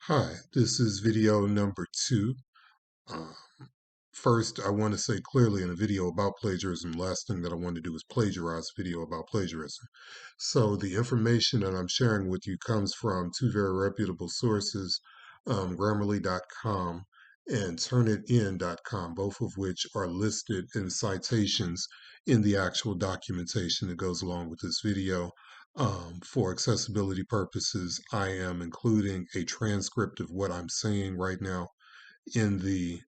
Hi, this is video number 2. Uh, First, I want to say clearly in a video about plagiarism, last thing that I want to do is plagiarize a video about plagiarism. So the information that I'm sharing with you comes from two very reputable sources, Grammarly.com and Turnitin.com, both of which are listed in citations in the actual documentation that goes along with this video. For accessibility purposes, I am including a transcript of what I'm saying right now in the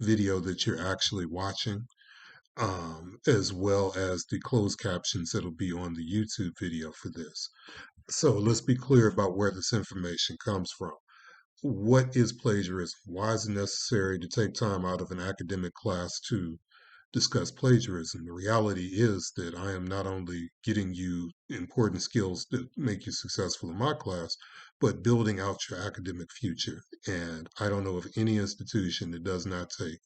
video that you're actually watching, as well as the closed captions that'll be on the YouTube video for this. So let's be clear about where this information comes from. What is plagiarism? Why is it necessary to take time out of an academic class to discuss plagiarism? The reality is that I am not only getting you important skills that make you successful in my class, but building out your academic future. And I don't know of any institution that does not take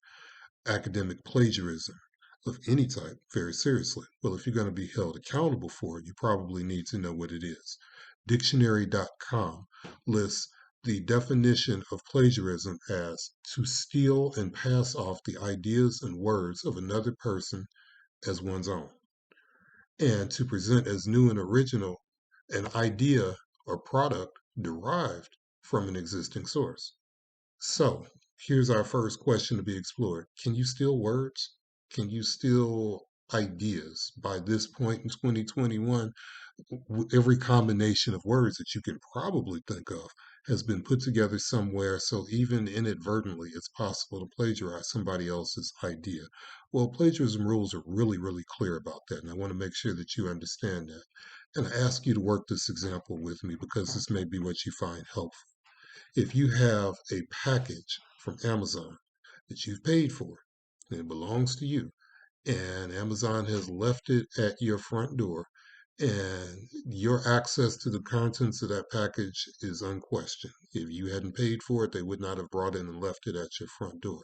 academic plagiarism of any type very seriously. Well, if you're going to be held accountable for it, you probably need to know what it is. Dictionary.com lists the definition of plagiarism as to steal and pass off the ideas and words of another person as one's own, and to present as new and original an idea or product derived from an existing source. So here's our first question to be explored. Can you steal words? Can you steal ideas? By this point in 2021, every combination of words that you can probably think of has been put together somewhere. So even inadvertently, it's possible to plagiarize somebody else's idea. Well, plagiarism rules are really, really clear about that. And I want to make sure that you understand that. And I ask you to work this example with me because this may be what you find helpful. If you have a package from Amazon that you've paid for and it belongs to you, and Amazon has left it at your front door, and your access to the contents of that package is unquestioned. If you hadn't paid for it, they would not have brought it and left it at your front door.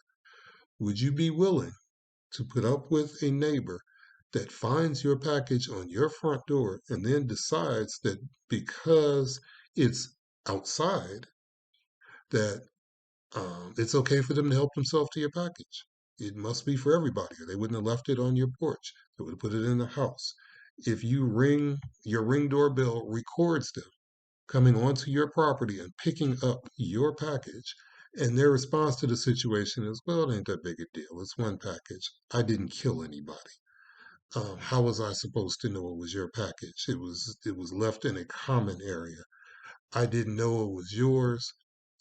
Would you be willing to put up with a neighbor that finds your package on your front door and then decides that because it's outside, that it's okay for them to help themselves to your package? It must be for everybody, or they wouldn't have left it on your porch. They would have put it in the house. If you ring, your ring doorbell records them coming onto your property and picking up your package, and their response to the situation is, well, it ain't that big a deal. It's one package. I didn't kill anybody. How was I supposed to know it was your package? It was left in a common area. I didn't know it was yours.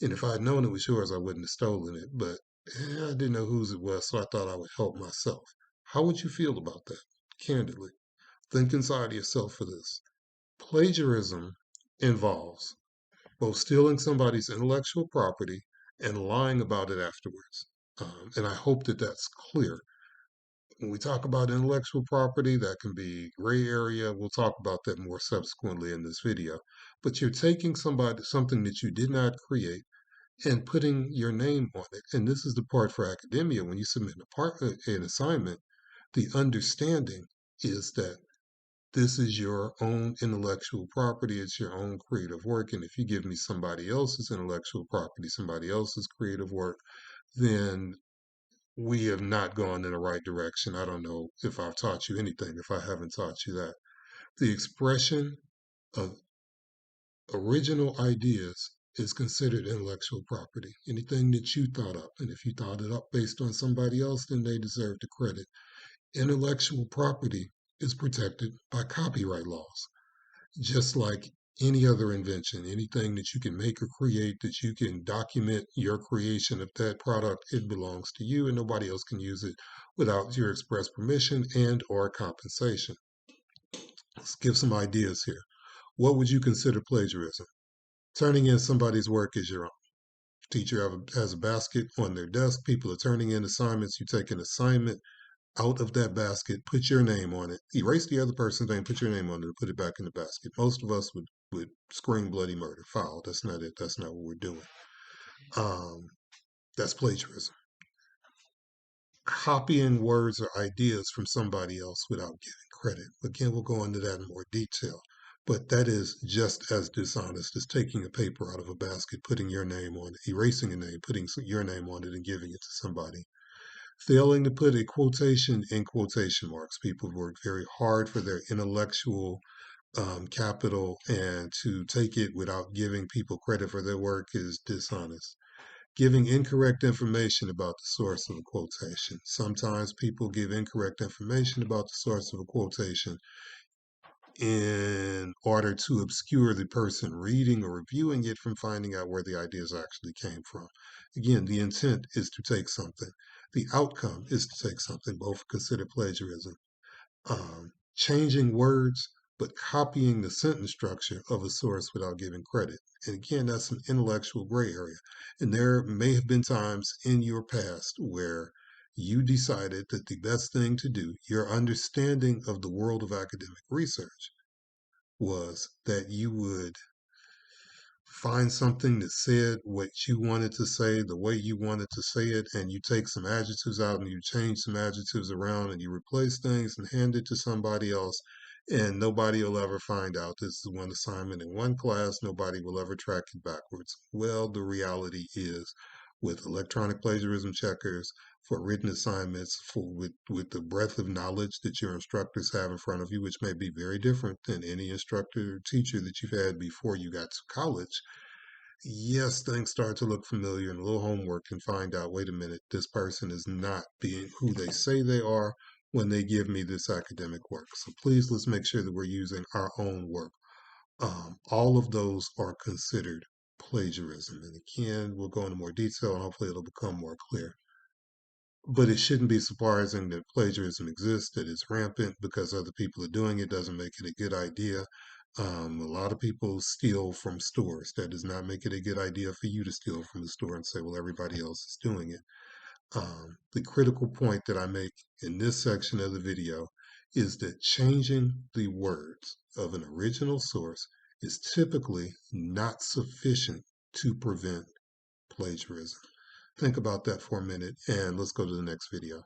And if I'd known it was yours, I wouldn't have stolen it. But I didn't know whose it was, so I thought I would help myself. How would you feel about that? Candidly, think inside yourself for this. Plagiarism involves both stealing somebody's intellectual property and lying about it afterwards. And I hope that that's clear. When we talk about intellectual property, that can be gray area. We'll talk about that more subsequently in this video. But you're taking something that you did not create and putting your name on it. And this is the part for academia. When you submit an assignment, the understanding is that this is your own intellectual property. It's your own creative work. And if you give me somebody else's intellectual property, somebody else's creative work, then we have not gone in the right direction. I don't know if I've taught you anything, if I haven't taught you that. The expression of original ideas is considered intellectual property. Anything that you thought up, and if you thought it up based on somebody else, then they deserve the credit. Intellectual property is protected by copyright laws, just like any other invention. Anything that you can make or create, that you can document your creation of that product, it belongs to you and nobody else can use it without your express permission and or compensation. Let's give some ideas here. What would you consider plagiarism? Turning in somebody's work as your own. Teacher has a basket on their desk. People are turning in assignments. You take an assignment out of that basket, put your name on it, erase the other person's name, put your name on it, and put it back in the basket. Most of us would scream bloody murder. Foul. That's not it. That's not what we're doing. Um, that's plagiarism. Copying words or ideas from somebody else without giving credit. Again, we'll go into that in more detail. But that is just as dishonest as taking a paper out of a basket, putting your name on it, erasing a name, putting your name on it, and giving it to somebody. Failing to put a quotation in quotation marks. People have worked very hard for their intellectual capital, and to take it without giving people credit for their work is dishonest. Giving incorrect information about the source of a quotation. Sometimes people give incorrect information about the source of a quotation in order to obscure the person reading or reviewing it from finding out where the ideas actually came from. Again, the intent is to take something. The outcome is to take something, both considered plagiarism. Changing words, but copying the sentence structure of a source without giving credit. And again, that's an intellectual gray area. And there may have been times in your past where you decided that the best thing to do, your understanding of the world of academic research, was that you would find something that said what you wanted to say the way you wanted to say it, and you take some adjectives out and you change some adjectives around and you replace things and hand it to somebody else, and nobody will ever find out this is one assignment in one class. Nobody will ever track it backwards. Well, the reality is, with electronic plagiarism checkers, for written assignments, with the breadth of knowledge that your instructors have in front of you, which may be very different than any instructor or teacher that you've had before you got to college, yes, things start to look familiar, and a little homework can find out, wait a minute, this person is not being who they say they are when they give me this academic work. So please, let's make sure that we're using our own work. All of those are considered plagiarism. And again, we'll go into more detail and hopefully it'll become more clear. But it shouldn't be surprising that plagiarism exists, that it's rampant because other people are doing it, doesn't make it a good idea. A lot of people steal from stores. That does not make it a good idea for you to steal from the store and say, well, everybody else is doing it. The critical point that I make in this section of the video is that changing the words of an original source is typically not sufficient to prevent plagiarism. Think about that for a minute, and let's go to the next video.